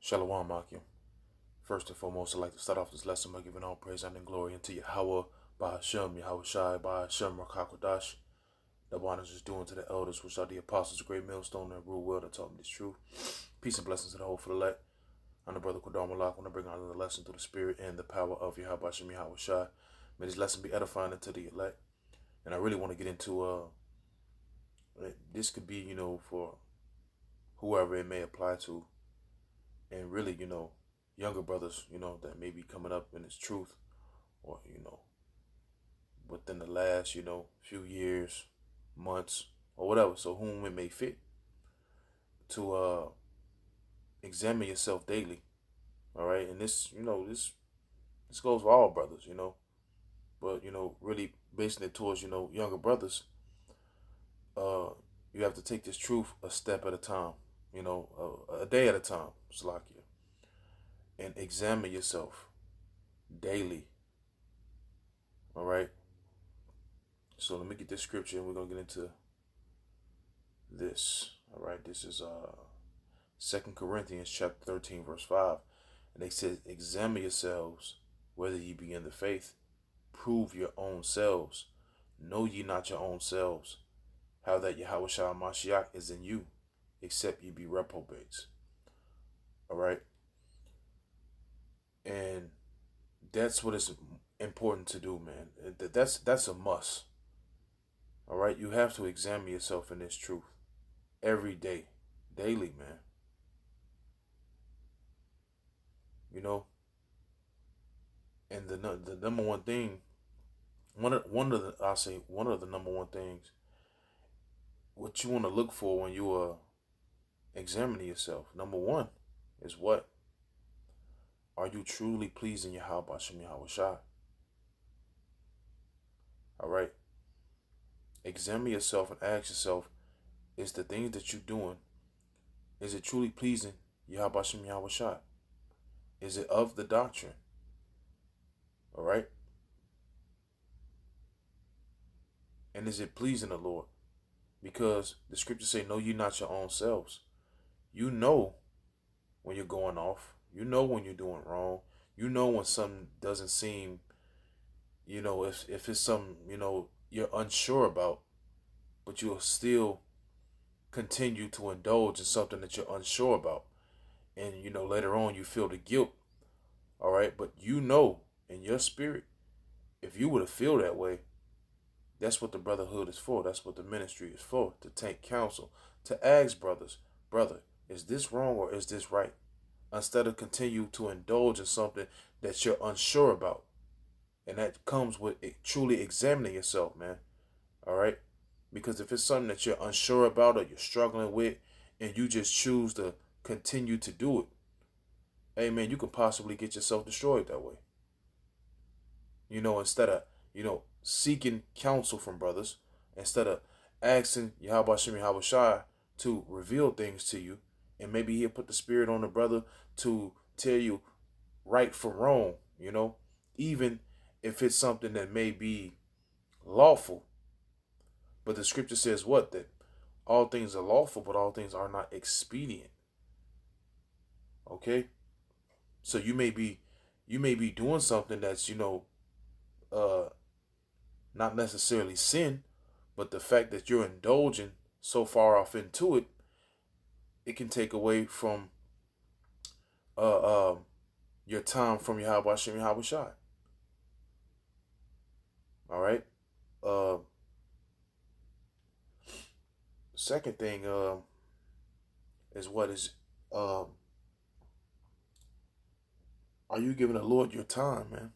Shalom, Akim. First and foremost, I'd like to start off this lesson by giving all praise and glory unto Yahweh, by Hashem, Yahweh Shai, by Hashem, Rakakwadash. The honors is due to the elders, which are the apostles, the great millstone that rule well, that taught me this truth. Peace and blessings to the whole for the elect. I'm the brother Kodar Malak. When I bring another lesson through the spirit and the power of Yahweh Hashem, Yahweh Shai. May this lesson be edifying unto the elect. And I really want to get into, this could be, for whoever it may apply to. And really, younger brothers, that may be coming up in this truth, or, within the last, few years, months, or whatever. So whom it may fit to examine yourself daily. All right. And this goes for all brothers, but, really basing it towards, younger brothers, you have to take this truth a step at a time, a day at a time, Slakia, and examine yourself daily. All right. So let me get this scripture and we're going to get into this. All right. This is 2 Corinthians chapter 13, verse 5. And they said, examine yourselves whether ye be in the faith. Prove your own selves. Know ye not your own selves, how that Yahweh Shah Mashiach is in you, except ye be reprobates. All right. And that's what is important to do, man. That's a must. All right. You have to examine yourself in this truth every day, daily, man. And the number one thing, one of the number one things, what you want to look for when you are examining yourself. Number one is what? Are you truly pleasing Yahweh Hashem Yahweh Shai? All right. Examine yourself and ask yourself, is the things that you're doing, is it truly pleasing Yahweh Hashem Yahweh Shai? Is it of the doctrine? All right. And is it pleasing the Lord? Because the scriptures say, know ye not your own selves. You know when you're going off. You know when you're doing wrong. You know when something doesn't seem, if it's something, you're unsure about, but you'll still continue to indulge in something that you're unsure about. And, later on you feel the guilt. All right. But in your spirit, if you were to feel that way, that's what the brotherhood is for. That's what the ministry is for, to take counsel, to ask brothers, brother, is this wrong or is this right? Instead of continue to indulge in something that you're unsure about. And that comes with truly examining yourself, man. All right? Because if it's something that you're unsure about or you're struggling with and you just choose to continue to do it, hey, man, you can possibly get yourself destroyed that way. Instead of, seeking counsel from brothers, instead of asking Yahweh Hashem Yahweh Shai to reveal things to you, and maybe he'll put the spirit on the brother to tell you right from wrong, even if it's something that may be lawful. But the scripture says what? That all things are lawful, but all things are not expedient. Okay? So you may be doing something that's, not necessarily sin, but the fact that you're indulging so far off into it, it can take away from your time from Yahweh Hashem Yahweh Shai. All right. Second thing is what is are you giving the Lord your time, man?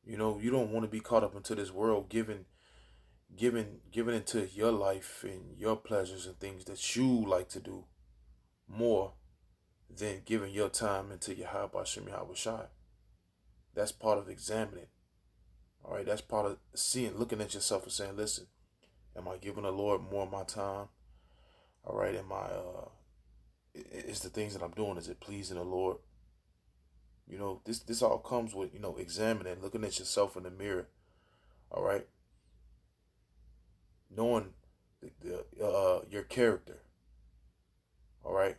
You don't want to be caught up into this world, giving into your life and your pleasures and things that you like to do more than giving your time into Yahweh Hashem Yahweh Shai. That's part of examining. All right, that's part of looking at yourself and saying, listen, am I giving the Lord more of my time? All right, is the things that I'm doing, is it pleasing the Lord? This all comes with, examining, looking at yourself in the mirror. All right. Knowing your character. All right.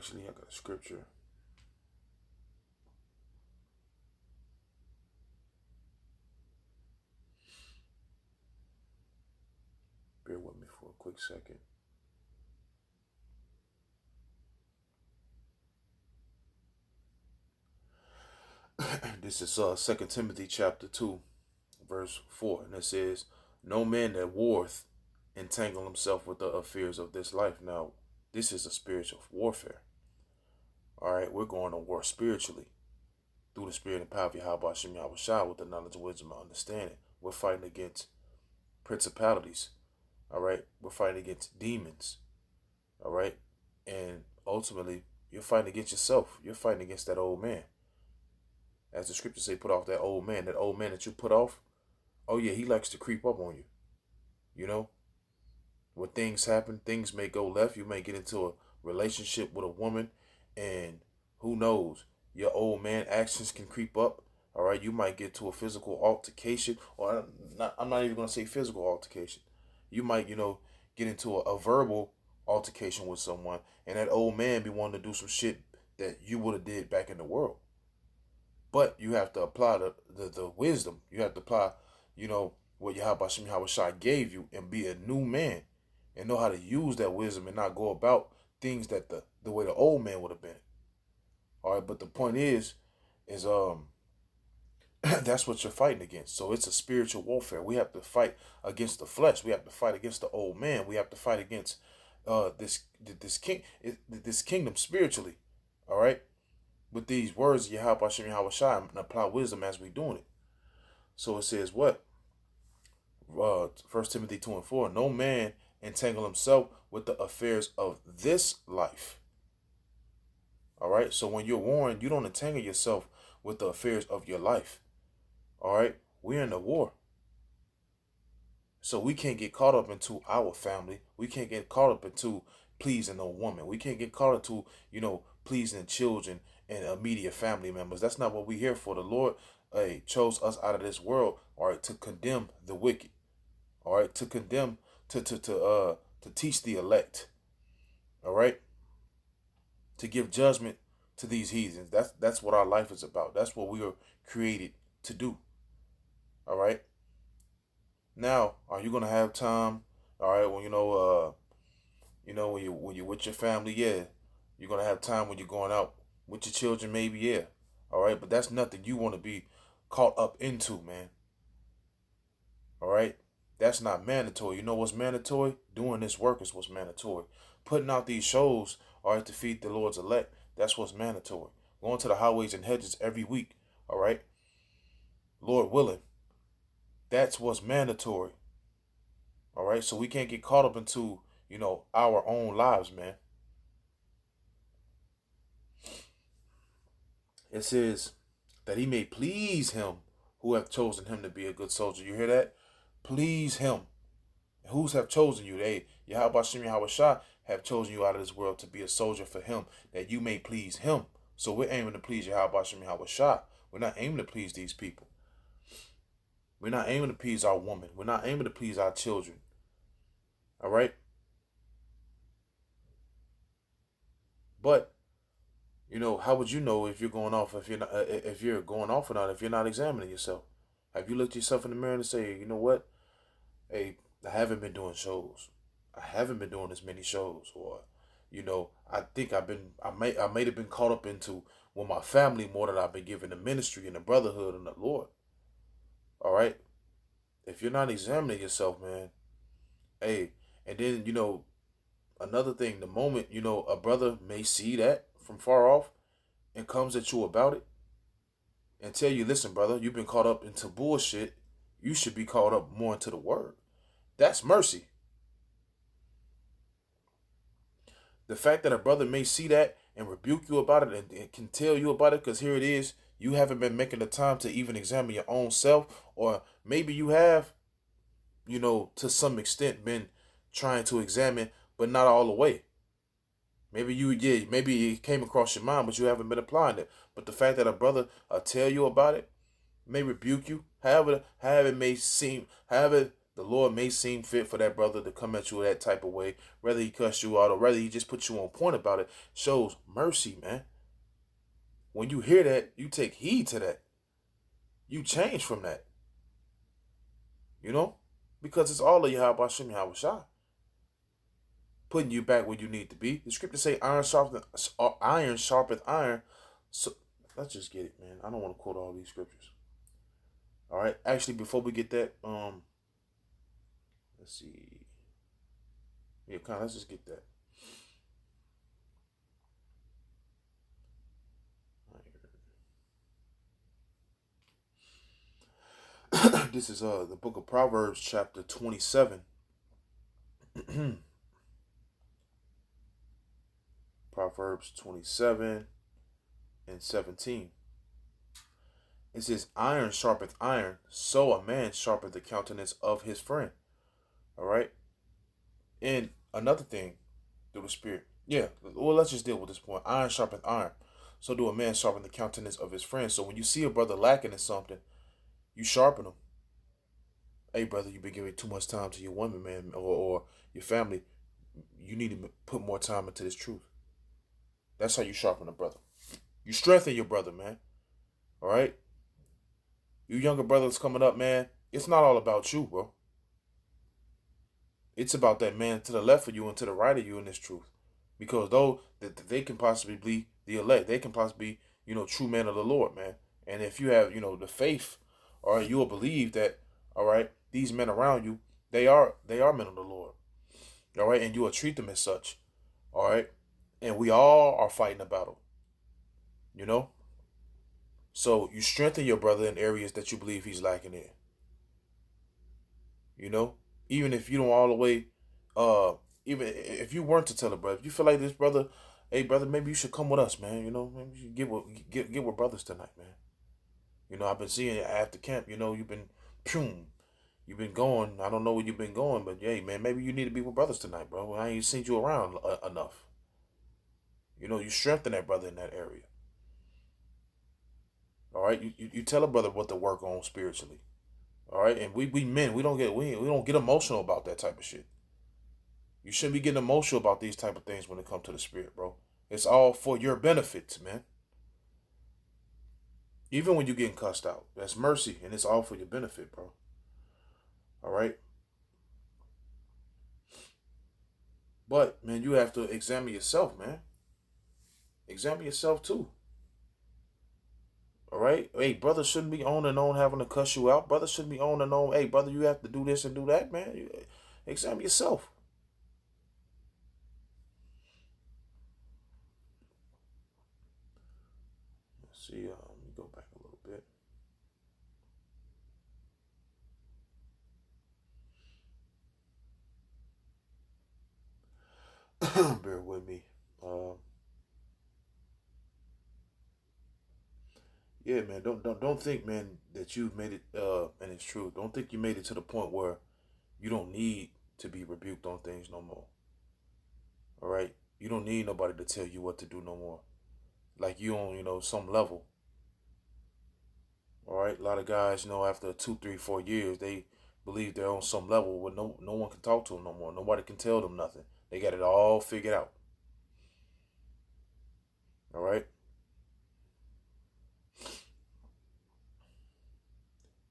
Actually, I got a scripture. Bear with me for a quick second. This is 2 Timothy chapter 2, verse 4. And it says, no man that warreth entangle himself with the affairs of this life. Now, this is a spiritual warfare. All right, we're going to war spiritually through the spirit and power of Yahweh Shem Yahweh Shah with the knowledge, wisdom, and understanding. We're fighting against principalities. All right, we're fighting against demons. All right, and ultimately, you're fighting against yourself. You're fighting against that old man. As the scriptures say, put off that old man. That old man that you put off, oh yeah, he likes to creep up on you. You know, when things happen, things may go left. You may get into a relationship with a woman, and who knows, your old man actions can creep up. All right, you might get to a physical altercation, or I'm not even going to say physical altercation. You might, get into a verbal altercation with someone, and that old man be wanting to do some shit that you would have did back in the world. But you have to apply the wisdom. You have to apply, what Yahweh Shem Yahweh Shai gave you and be a new man and know how to use that wisdom and not go about things that the way the old man would have been. All right, but the point is that's what you're fighting against. So it's a spiritual warfare. We have to fight against the flesh. We have to fight against the old man. We have to fight against this kingdom spiritually. All right, with these words, Yahweh Shem Yahweh Shai, and apply wisdom as we doing it. So it says what? 1 Timothy 2 and 4. No man entangle himself with the affairs of this life. All right. So when you're warned, you don't entangle yourself with the affairs of your life. All right. We're in a war. So we can't get caught up into our family. We can't get caught up into pleasing a woman. We can't get caught into, pleasing children and immediate family members. That's not what we're here for. The Lord chose us out of this world, all right, to condemn the wicked. All right, to condemn, to teach the elect. All right, to give judgment to these heathens. That's what our life is about. That's what we are created to do. All right. Now, are you gonna have time? All right. Well, when you're with your family, yeah, you're gonna have time when you're going out with your children, maybe, yeah. All right, but that's nothing you want to be caught up into, man. All right, that's not mandatory. You know what's mandatory? Doing this work is what's mandatory. Putting out these shows, all right, to feed the Lord's elect. That's what's mandatory. Going to the highways and hedges every week. All right, Lord willing. That's what's mandatory. All right, so we can't get caught up into our own lives, man. It says that he may please him who hath chosen him to be a good soldier. You hear that? Please him. Who's have chosen you? They, Yahweh Shem Yahweh Shah, have chosen you out of this world to be a soldier for him, that you may please him. So we're aiming to please Yahweh Shem Yahweh Shah. We're not aiming to please these people. We're not aiming to please our woman. We're not aiming to please our children. All right? But how would you know if you're going off if you're going off or not if you're not examining yourself? Have you looked yourself in the mirror and say, you know what? Hey, I haven't been doing shows. I haven't been doing as many shows, or I think I may have been caught up into with my family more than I've been giving the ministry and the brotherhood and the Lord. All right. If you're not examining yourself, man, hey, and then another thing, the moment a brother may see that from far off and comes at you about it and tell you, listen, brother, you've been caught up into bullshit. You should be caught up more into the word. That's mercy. The fact that a brother may see that and rebuke you about it and can tell you about it, because here it is, you haven't been making the time to even examine your own self, or maybe you have, to some extent been trying to examine, but not all the way. Maybe maybe it came across your mind, but you haven't been applying it. But the fact that a brother tell you about it, may rebuke you, however it may seem, however the Lord may seem fit for that brother to come at you that type of way, whether he cuss you out or whether he just put you on point about it, shows mercy, man. When you hear that, you take heed to that. You change from that, you know? Because it's all of Yahweh Hashem Yahweh Shah putting you back where you need to be. The scriptures say iron sharpeth iron. So let's just get it, man. I don't want to quote all these scriptures. All right. Actually, before we get that, let's see. Yeah, let's just get that. This is the book of Proverbs, chapter 27. Proverbs 27 and 17. It says, iron sharpeth iron, so a man sharpeth the countenance of his friend. All right. And another thing through the spirit. Yeah, well, let's just deal with this point. Iron sharpeth iron. So do a man sharpen the countenance of his friend. So when you see a brother lacking in something, you sharpen him. Hey, brother, you've been giving too much time to your woman, man, or your family. You need to put more time into this truth. That's how you sharpen a brother. You strengthen your brother, man. All right? You younger brothers coming up, man, it's not all about you, bro. It's about that man to the left of you and to the right of you in this truth. Because though that they can possibly be the elect, they can possibly be, true men of the Lord, man. And if you have, the faith, all right, you will believe that, all right, these men around you, they are men of the Lord. All right, and you will treat them as such. All right. And we all are fighting a battle. You know? So you strengthen your brother in areas that you believe he's lacking in. You know? Even if you don't all the way even if you weren't to tell a brother, if you feel like this brother, hey brother, maybe you should come with us, man. Maybe you should get with brothers tonight, man. I've been seeing you after camp. You've been, boom, you've been going. I don't know where you've been going, but hey, man, maybe you need to be with brothers tonight, bro. I ain't seen you around enough. You strengthen that brother in that area. All right, you tell a brother what to work on spiritually. All right, and we men, we don't get emotional about that type of shit. You shouldn't be getting emotional about these type of things when it comes to the spirit, bro. It's all for your benefits, man. Even when you're getting cussed out, that's mercy, and it's all for your benefit, bro. All right. But man, you have to examine yourself, man. Examine yourself too. All right. Hey, brother shouldn't be on and on having to cuss you out. Brother shouldn't be on and on. Hey, brother, you have to do this and do that, man. Examine yourself. Let's see. Let me go back a little bit. Bear with me. Yeah, man. Don't think, man, that you've made it. And it's true. Don't think you made it to the point where you don't need to be rebuked on things no more. All right. You don't need nobody to tell you what to do no more. Like you on, some level. All right. A lot of guys, after 2, 3, 4 years, they believe they're on some level where no one can talk to them no more. Nobody can tell them nothing. They got it all figured out. All right.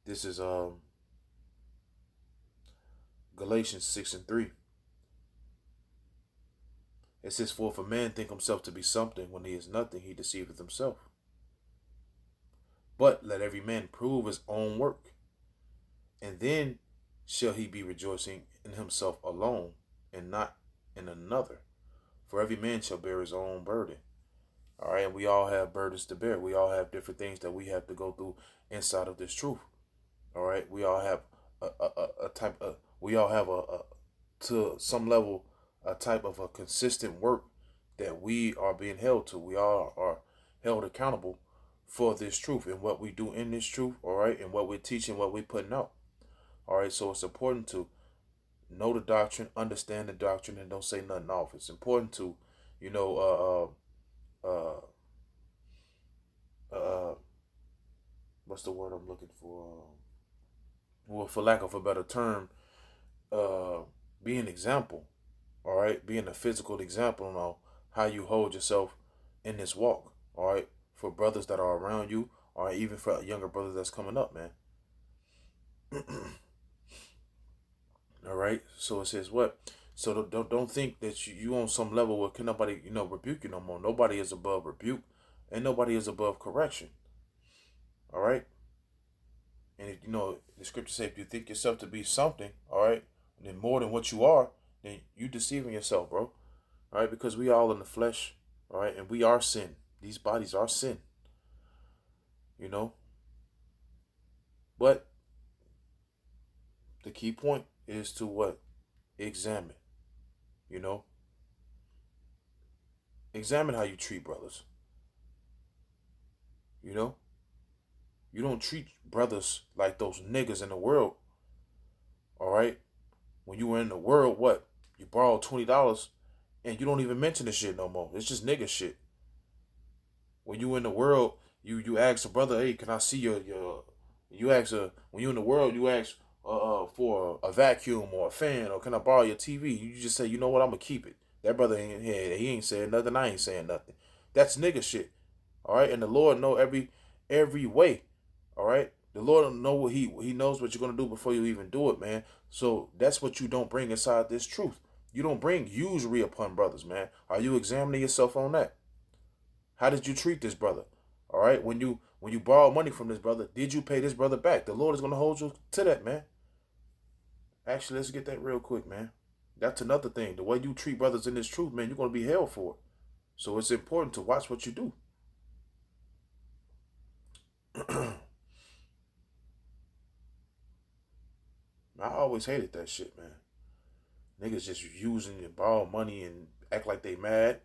This is Galatians 6:3. It says, "For if a man think himself to be something when he is nothing, he deceiveth himself. But let every man prove his own work, and then shall he be rejoicing in himself alone, and not in another. For every man shall bear his own burden." All right, and we all have burdens to bear. We all have different things that we have to go through inside of this truth. All right, we all have a type of, we all have to some level, a type of a consistent work that we are being held to. We all are held accountable for this truth and what we do in this truth. All right, and what we're teaching, what we're putting out. All right, so it's important to know the doctrine, understand the doctrine, and don't say nothing off. It's important to, you know, what's the word I'm looking for? Well, for lack of a better term, uh, be an example. All right, being a physical example on how you hold yourself in this walk. All right, for brothers that are around you, or even for younger brothers that's coming up, man. All right. So it says what? So don't think that you on some level where can nobody rebuke you no more. Nobody is above rebuke, and nobody is above correction. All right. And if, the scripture says if you think yourself to be something, all right, then more than what you are, then you deceiving yourself, bro. All right, because we all in the flesh, all right, and we are sin. These bodies are sin, you know. But the key point is to what? Examine, you know. Examine how you treat brothers. You know, you don't treat brothers like those niggas in the world. All right, when you were in the world, what? You borrowed $20 and you don't even mention the shit no more. It's just nigga shit. When you in the world, you ask a brother, hey, can I see your you ask when you in the world, you ask for a vacuum or a fan, or can I borrow your TV? You just say, you know what, I'm gonna keep it. That brother ain't here. He ain't saying nothing. I ain't saying nothing. That's nigga shit. All right, and the Lord know every way. All right, the Lord know what he knows what you're gonna do before you even do it, man. So that's what you don't bring inside this truth. You don't bring usury upon brothers, man. Are you examining yourself on that? How did you treat this brother? All right, when you borrow money from this brother, did you pay this brother back? The Lord is gonna hold you to that, man. Actually, let's get that real quick, man. That's another thing. The way you treat brothers in this truth, man, you're gonna be held for it. So it's important to watch what you do. I always hated that shit, man. Niggas just using and borrow money and act like they mad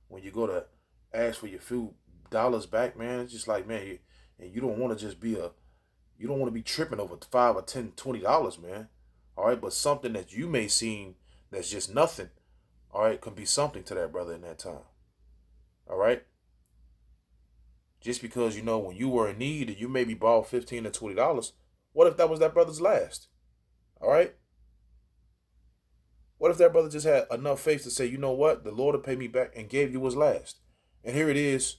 when you go to ask for your few dollars back, man. It's just like, man, and you don't want to just be you don't want to be tripping over $5 or $10, $20, man. All right, but something that you may seem that's just nothing, all right, can be something to that brother in that time. All right, just because when you were in need and you maybe borrowed $15 or $20, what if that was that brother's last? All right, what if that brother just had enough faith to say, you know what, the Lord will pay me back, and gave you his last, and here it is.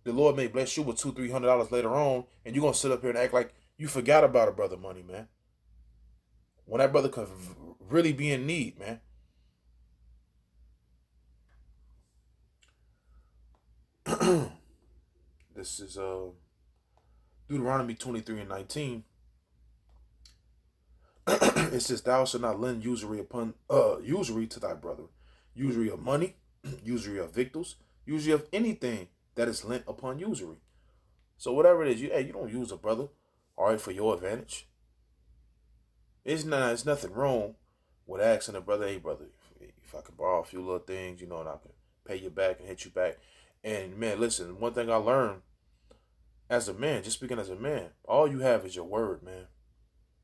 The Lord may bless you with $200, $300 later on, and you're gonna sit up here and act like you forgot about a brother money, man. When that brother could really be in need, man. This is Deuteronomy 23:19. It says, "Thou shalt not lend usury upon usury to thy brother, usury of money, usury of victuals, usury of anything that is lent upon usury." So whatever it is, you don't use a brother, all right, for your advantage. It's nothing wrong with asking a brother, hey brother, if I can borrow a few little things, and I can pay you back and hit you back. And man, listen, one thing I learned as a man, just speaking as a man, all you have is your word, man.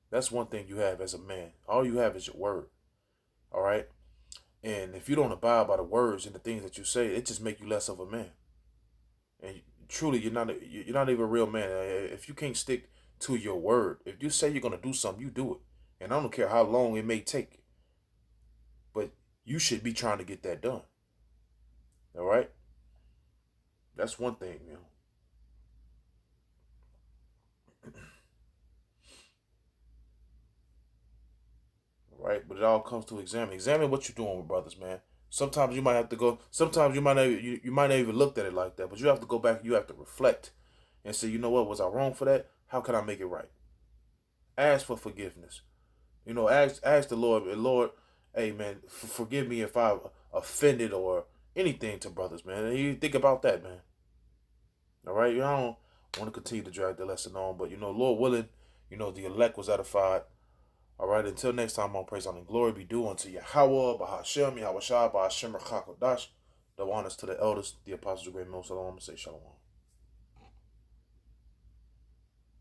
That's one thing you have as a man. All you have is your word. All right. And if you don't abide by the words and the things that you say, it just make you less of a man. And truly, you're not even a real man if you can't stick to your word. If you say you're gonna do something, you do it. And I don't care how long it may take, but you should be trying to get that done. All right. That's one thing, right? But it all comes to examine what you're doing with brothers, man. Sometimes you might have to go. Sometimes you might not even looked at it like that, but you have to go back. You have to reflect and say, you know what, was I wrong for that? How can I make it right? Ask for forgiveness. Ask the Lord, Lord, hey man, forgive me if I offended or anything to brothers, man. And you think about that, man. All right, I don't want to continue to drag the lesson on, but Lord willing, the elect was edified. All right, until next time, on praise, honor, and glory be due unto Yahweh, Bahashem, Yahweh Shai, Bahashem, Rachakodash. The honors to the elders, the apostles of great Most Shalom, say shalom.